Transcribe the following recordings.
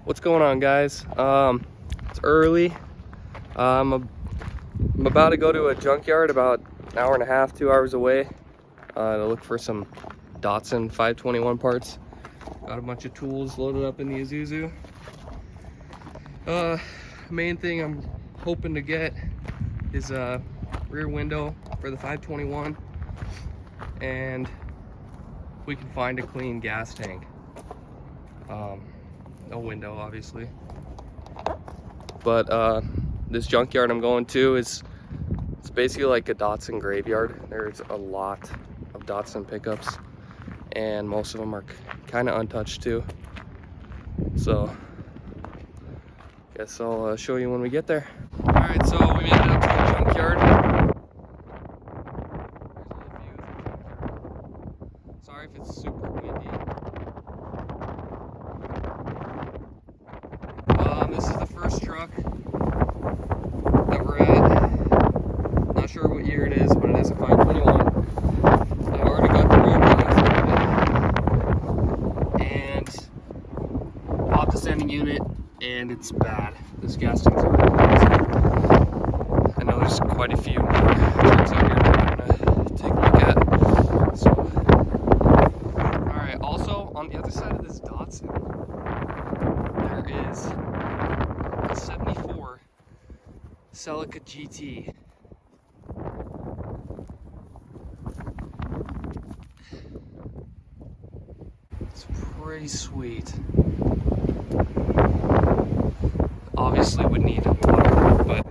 What's going on, guys? It's early. I'm about to go to a junkyard about an hour and a half, 2 hours away, to look for some Datsun 521 parts. Got a bunch of tools loaded up in the Isuzu. Main thing I'm hoping to get is a rear window for the 521, and we can find a clean gas tank. No window, obviously. But this junkyard I'm going to it's basically like a Datsun graveyard. There's a lot of Datsun pickups, and most of them are kind of untouched too. So guess I'll show you when we get there. All right, so we made it up to the junkyard. Sorry if it's super windy. This is the first truck that we're at. Not sure what year it is, but it is a 521. I already got the rear wheels and popped the sending unit, and it's bad. This gas tank's already closed. I know there's quite a few more trucks out here that I'm gonna take a look at. So, all right. Also, on the other side of this Datsun, there is a 74 Celica GT. It's pretty sweet. Obviously would need water, but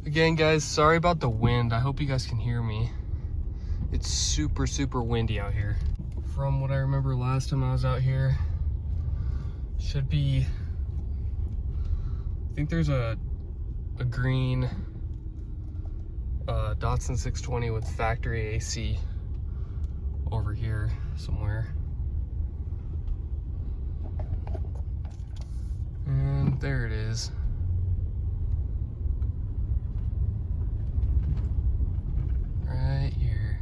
again, guys, sorry about the wind. I hope you guys can hear me. It's super windy out here. From what I remember last time I was out here, should be, I think there's a green Datsun 620 with factory AC over here somewhere. And there it is. Right here.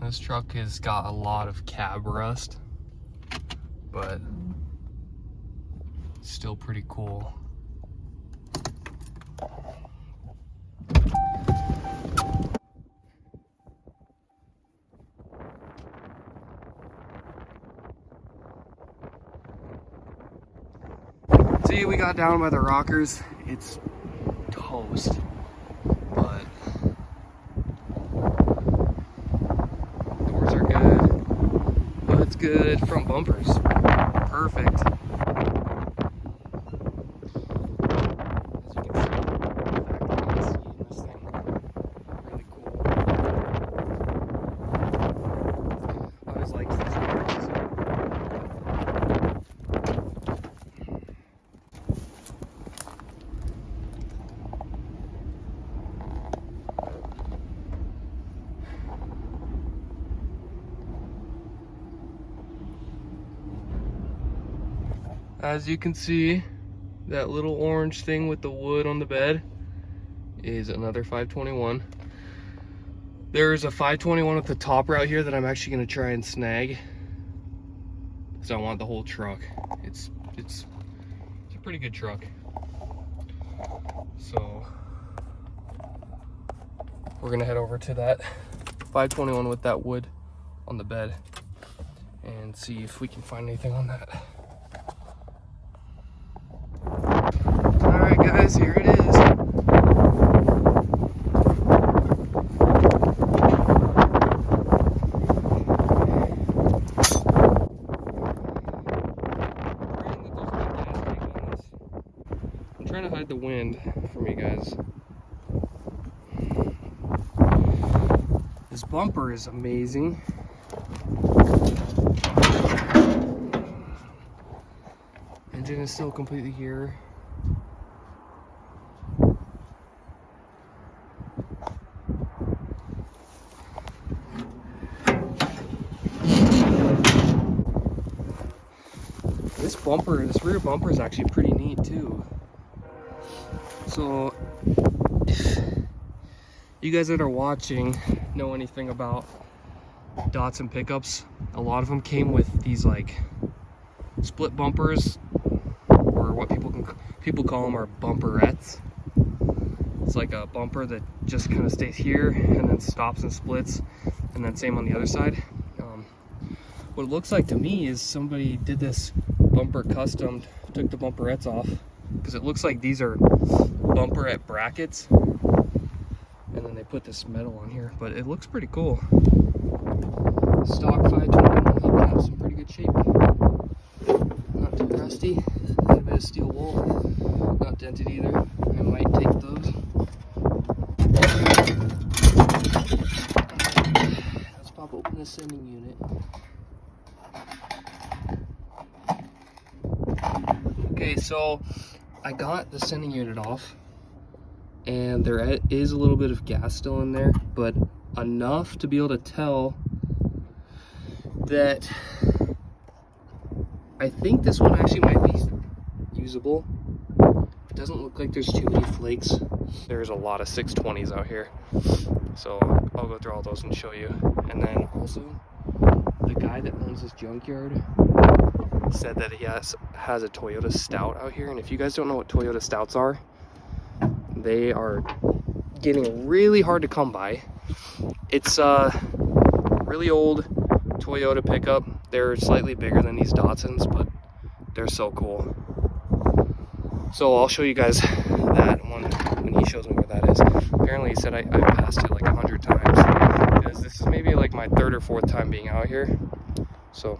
This truck has got a lot of cab rust, but still pretty cool. See, we got down by the rockers. It's toast, but doors are good. Hood's good. Front bumpers perfect. As you can see, that little orange thing with the wood on the bed is another 521. There's a 521 at the top right here that I'm actually going to try and snag, because I want the whole truck. It's a pretty good truck. So we're going to head over to that 521 with that wood on the bed and see if we can find anything on that. Alright guys, here it is. I'm trying to hide the wind from you guys. This bumper is amazing. Engine is still completely here. this rear bumper is actually pretty neat too. So if you guys that are watching know anything about Datsun pickups, a lot of them came with these like split bumpers, or what people call them are bumperettes. It's like a bumper that just kind of stays here and then stops and splits, and then same on the other side. What it looks like to me is somebody did this bumper custom, took the bumperettes off, because it looks like these are bumperette brackets, and then they put this metal on here, but it looks pretty cool. Stock 521 have some pretty good shape. Not too rusty. A little bit of steel wool. Not dented either. I might take those. Let's pop open the sending unit. Okay, so I got the sending unit off, and there is a little bit of gas still in there, but enough to be able to tell that I think this one actually might be usable. It doesn't look like there's too many flakes. There's a lot of 620s out here, so I'll go through all those and show you. And then also, the guy that owns this junkyard said that he has a Toyota Stout out here, and if you guys don't know what Toyota Stouts are, they are getting really hard to come by. It's a really old Toyota pickup. They're slightly bigger than these Datsuns, but they're so cool. So I'll show you guys that one when he shows me where that is. Apparently he said I passed it like 100 times, because this is maybe like my 3rd or 4th time being out here. So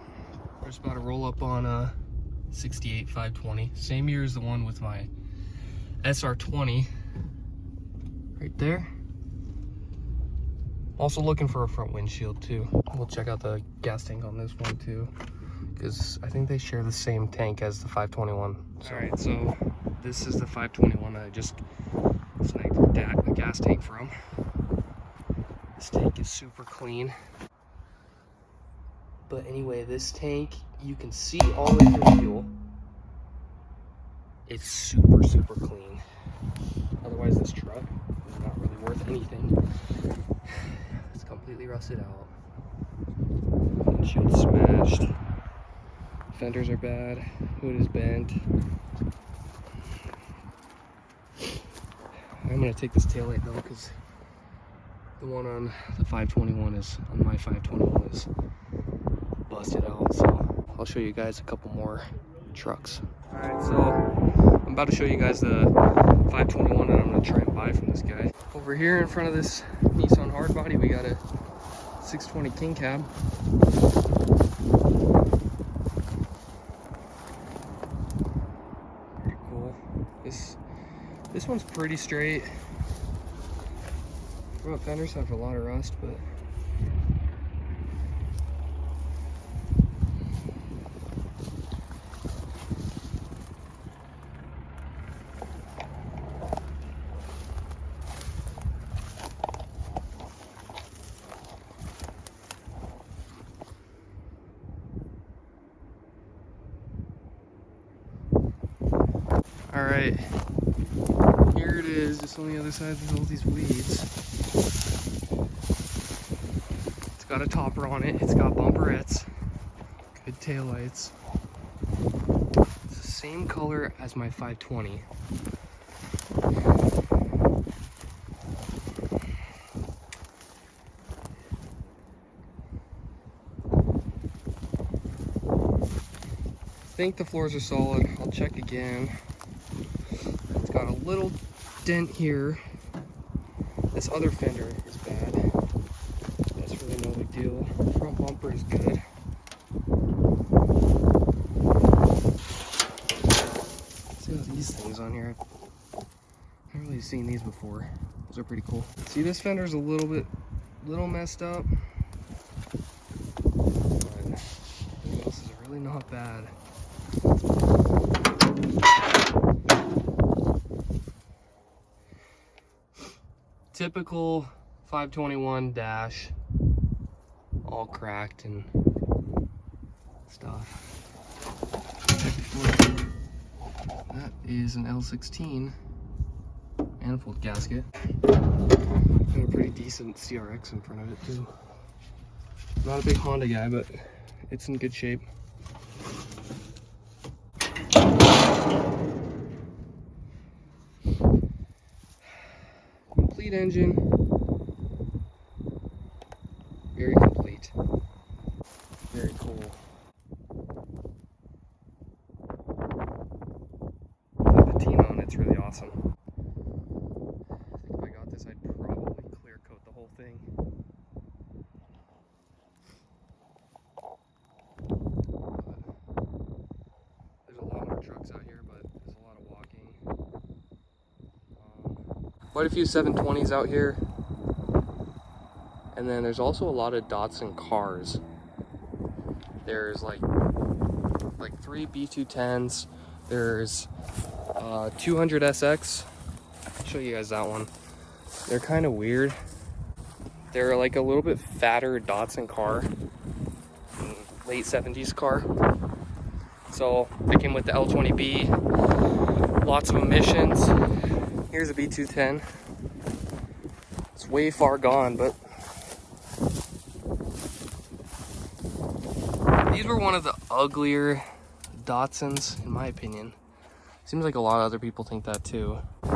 we're just about to roll up on a 68 520, same year as the one with my SR20 right there. Also looking for a front windshield too. We'll check out the gas tank on this one too, because I think they share the same tank as the 521. So. All right, so this is the 521 that I just snagged the gas tank from. This tank is super clean. But anyway, this tank, you can see all the way through the fuel. It's super, super clean. Otherwise, this truck is not really worth anything. It's completely rusted out. Windshield smashed. Fenders are bad. Hood is bent. I'm gonna take this taillight though, because the one on the 521 on my 521 is busted out. So I'll show you guys a couple more trucks. All right, so I'm about to show you guys the 521 that I'm gonna try and buy from this guy. Over here in front of this Nissan hardbody, we got a 620 King Cab. Pretty cool. This one's pretty straight. Front fenders have a lot of rust, but all right, here it is, just on the other side of all these weeds. It's got a topper on it, it's got bumperettes, good taillights. It's the same color as my 520. I think the floors are solid. I'll check again. It's got a little dent here. This other fender is bad. That's really no big deal. Front bumper is good. See these things on here. I haven't really seen these before. Those are pretty cool. See, this fender's a little messed up. But everything else is really not bad. Typical 521 dash, all cracked and stuff. is an L16 manifold gasket. Got a pretty decent CRX in front of it too. Not a big Honda guy, but it's in good shape. Complete engine. Very complete. Very cool. The patina on it's really awesome. I think if I got this, I'd probably clear coat the whole thing. There's a lot more trucks out here, but there's a lot of walking. Quite a few 720s out here. And then there's also a lot of Datsun cars. There's like 3 B210s. There's 200 SX. I'll show you guys that one. They're kind of weird. They're like a little bit fatter Datsun car. Late 70s car. So they came with the L20B. Lots of emissions. Here's a B210. It's way far gone, but these were one of the uglier Datsuns, in my opinion. Seems like a lot of other people think that too. I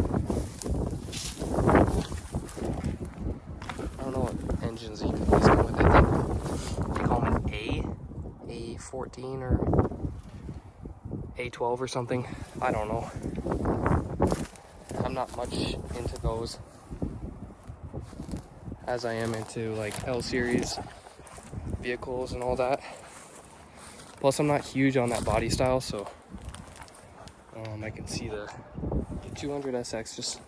don't know what engines these come with. I think they call them A14 or A12 or something. I don't know. I'm not much into those as I am into like L series vehicles and all that. Plus, I'm not huge on that body style, so I can see the 200 SX just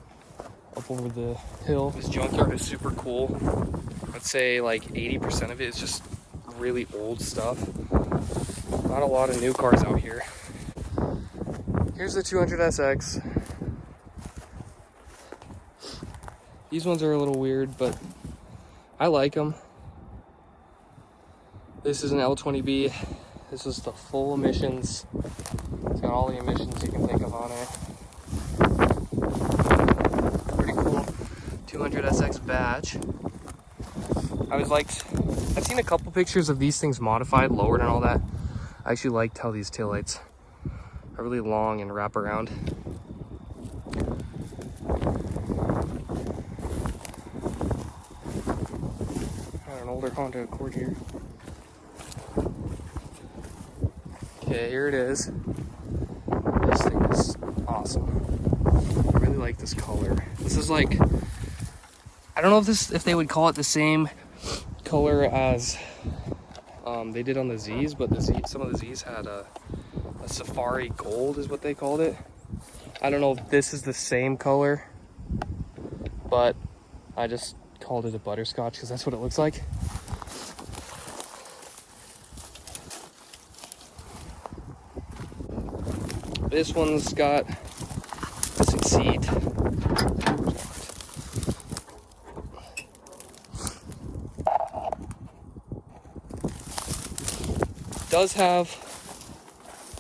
up over the hill. This junkyard is super cool. I'd say like 80% of it is just really old stuff. Not a lot of new cars out here. Here's the 200 SX. These ones are a little weird, but I like them. This is an L20B. This is the full emissions. It's got all the emissions you can think of on it. Pretty cool. 200 SX badge. I've seen a couple pictures of these things modified, lowered and all that. I actually liked how these taillights are really long and wrap around. Got an older Honda Accord here. Okay, here it is. This thing is awesome. I really like this color. This is like, I don't know if they would call it the same color as they did on the Z's, but some of the Z's had a safari gold is what they called it. I don't know if this is the same color, but I just called it a butterscotch because that's what it looks like. This one's got missing seat. Does have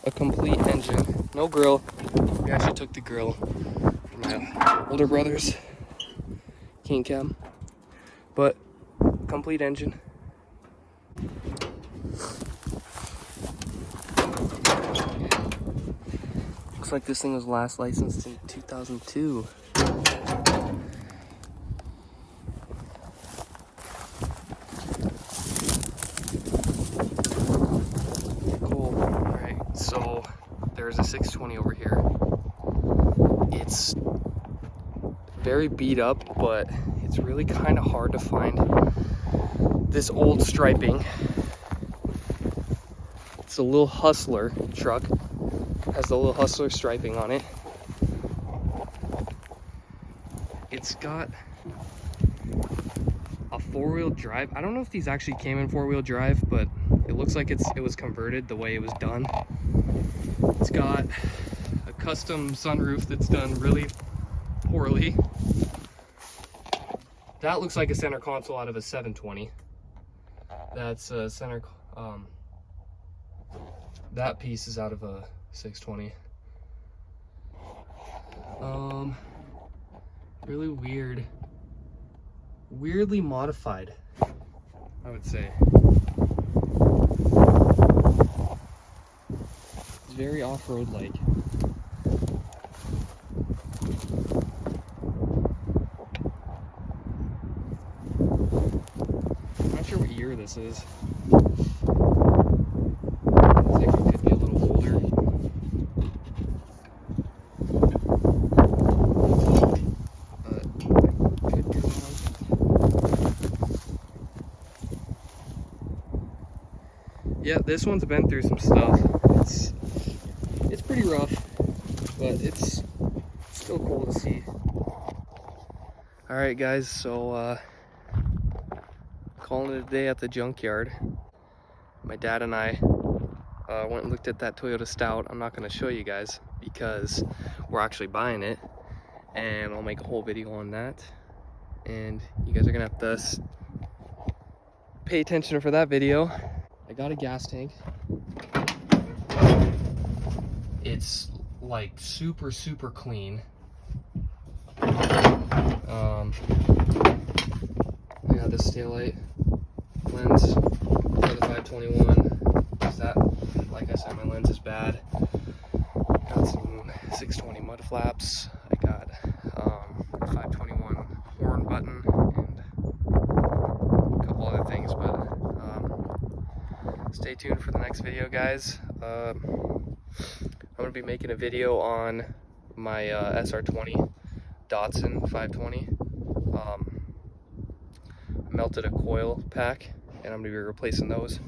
a complete engine. No grill. We actually took the grill from my older brother's King Cam. But complete engine. Looks like this thing was last licensed in 2002. Cool. Alright, so there's a 620 over here. It's very beat up, but it's really kind of hard to find this old striping. It's a little Hustler truck. Has the little Hustler striping on it. It's got a 4-wheel drive. I don't know if these actually came in 4-wheel drive, but it looks like it was converted the way it was done. It's got a custom sunroof that's done really poorly. That looks like a center console out of a 720. That's a center, that piece is out of a 620. Really weird. Weirdly modified, I would say. It's very off-road like. I'm not sure what year this is. I think it could be a little older. Could be wrong. Yeah, this one's been through some stuff. It's pretty rough, but it's still cool to see. All right, guys, so calling it a day at the junkyard. My dad and I went and looked at that Toyota Stout. I'm not going to show you guys because we're actually buying it, and I'll make a whole video on that, and you guys are gonna have to pay attention for that video. I got a gas tank. It's like super clean. I got this taillight lens for the 521. Is that, like I said, my lens is bad. Got some 620 mud flaps. I got a 521 horn button and a couple other things, but stay tuned for the next video, guys. I'm going to be making a video on my SR20 Datsun 520. Melted a coil pack, and I'm going to be replacing those,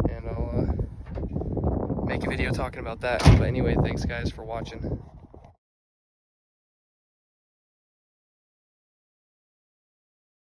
and I'll make a video talking about that. But anyway, thanks guys for watching.